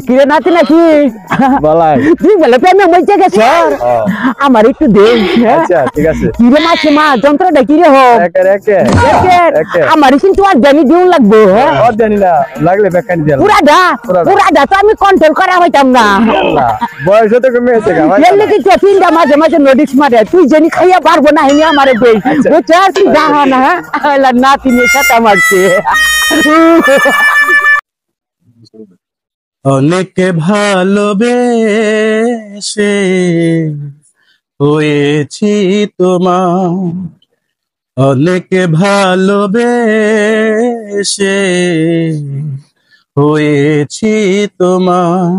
কিরে নাতি নাকি বলাই তুই বলে প্রেমে মজা গেছে আমার একটু দে। আচ্ছা ঠিক আছে। কিরে মাসে মা যন্ত্রটা কিরে হোক আমার কিন্তু আর জানি দিন লাগবো। জানি না লাগলে বেকানি দিলাম পুরাটা তো আমি কন্ট্রোল করা হইতাম না। বয়স তো কমে গেছে এমনি কি তিনটা মাঝে মাঝে নোটিস মারে তুই জানি খাইয়া পারবো না হিনি আমারে দেই বুঝছস তুই যাহা না নাতি নিয়ে সাথে মারছে। অনেক ভালোবেসে হয়েছি তোমার, অনেক ভালোবেসে হয়েছি তোমার,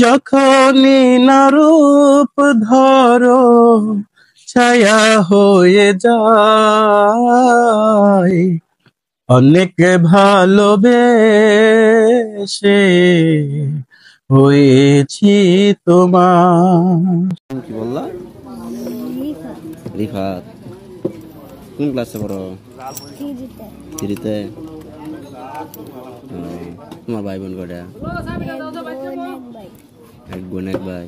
যখনই না রূপ ধরো ছায়া হয়ে যায়, অনেক ভালোবেসে হয়েছি তোমার। কি বললা? রিফাত কোন ক্লাসে পড়ো? থ্রিতে। তোমার ভাই বোন কটা? এক বোন এক ভাই।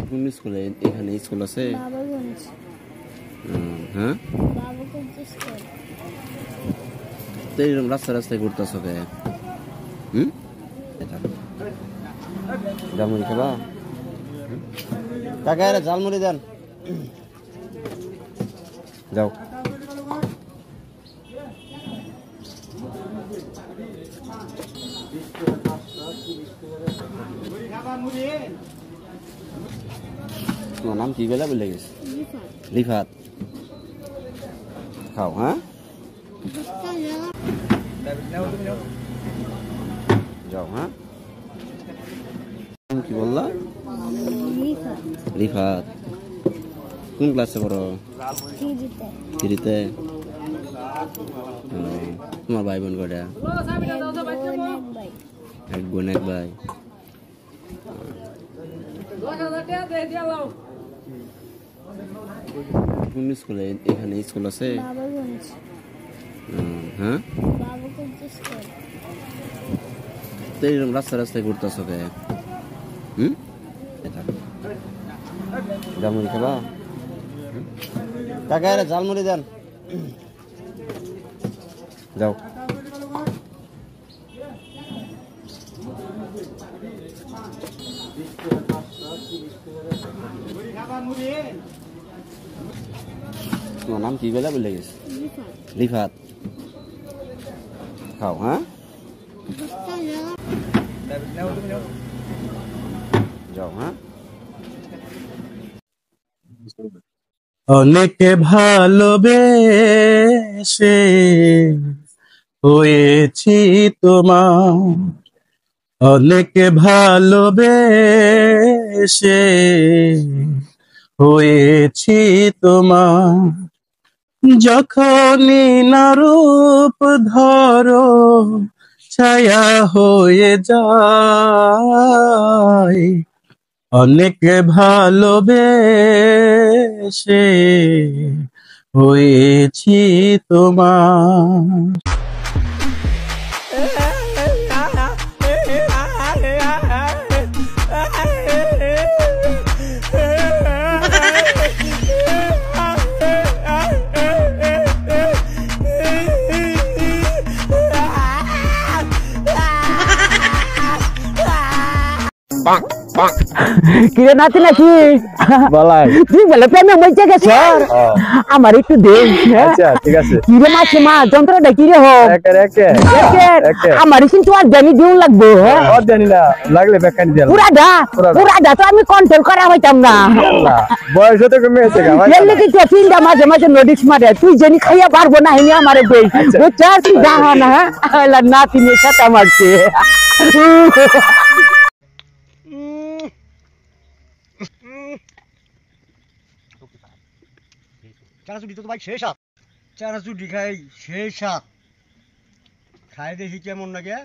কোন স্কুলে? এখানে স্কুল আছে? হ্যাঁ তো এরকম রাস্তায় রাস্তায় ঘুরতেছ কে? জালমুড়ি খাবা? কাকা এরা জালমুড়ি দেন, যাও। তোমার নাম কি বেলা বলে গেছে? রিফাত। খাও হ্যাঁ, যাও হ্যাঁ। কি বললা? রিফাত কোন ক্লাসে পড়ো? থ্রিতে। তোমার ভাই বোন কটা? এক বোন এক ভাই। কোন স্কুলে? এখানে স্কুল আছে? হ্যাঁ তো এরকম রাস্তায় রাস্তায় ঘুরতেছ কে? জালমুড়ি খাবা? কাকা এরা জালমুড়ি দেন, যাও। তোমার নাম কি বেলা বলে গেছে? রিফাত। খাও হ্যাঁ, যাও হ্যাঁ। অনেক ভালোবেসে হয়েছি তোমার, অনেক ভালোবেসে হয়েছি তোমার, যখনই না রূপ ধরো ছায়া হয়ে যায়, অনেক ভালোবেসে হয়েছি তোমার। কিরে নাতি নাকি বলাই তুই বলে প্রেমে মজা গেছে আমার একটু দে। আচ্ছা ঠিক আছে। কিরে মাসে মা যন্ত্রটা কিরে হোক আমার কিন্তু আর জানি দিন লাগবো। জানি না লাগলে বেকানি দিলাম পুরাটা তো আমি কন্ট্রোল করা হইতাম না। বয়স তো কমে গেছে এমনি কি তিনটা মাঝে মাঝে নোটিস মারে তুই জানি খাইয়া পারবো না হিনি আমারে দেই বুঝছস তুই যাহা না নাতি নিয়ে সাথে মারছে। চানাচুটি তো ভাই সেই স্বাদ, চানাচুটি খাই সেই স্বাদ, খাই দেখি কেমন লাগে।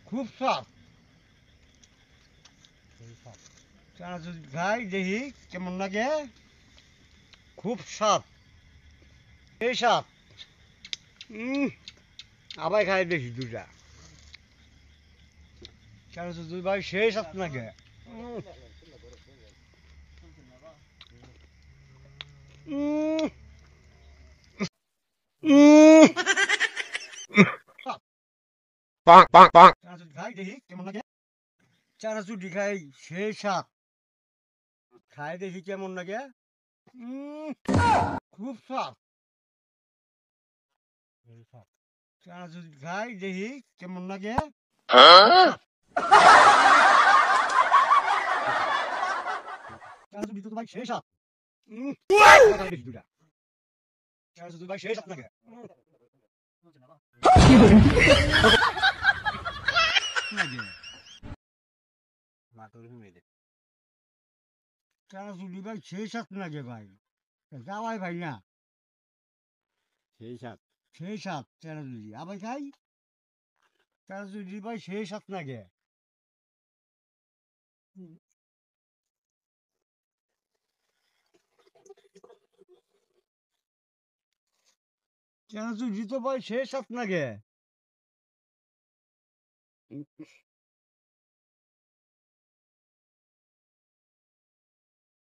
খুব স্বাদ, চানাচুটি খাই দেখি কেমন লাগে, খুব স্বাদ। সেই সাত আবার খাই দেখি দুটা চারশো দুই ভাই সেই সাত নাকি খাই দেখি কেমন লাগে চানাচুটি খাই সেই সাত খাই দেখি কেমন লাগে খুব স্বাদ চানাচুটি খাই দেখি কেমন লাগে চানাচুটি তো ভাই সেই সাত দুটা চানাচুটি ভাই সেই সাত লাগে চানাচুটি ভাই সেই সাত লাগে ভাই যাওয়াই ভাই না সেই সাত সেই সাত চানাচুটি আবার খাই চানাচুটি ভাই সেই সাত লাগে চানাচুটি তো ভাই সেই সাত লাগে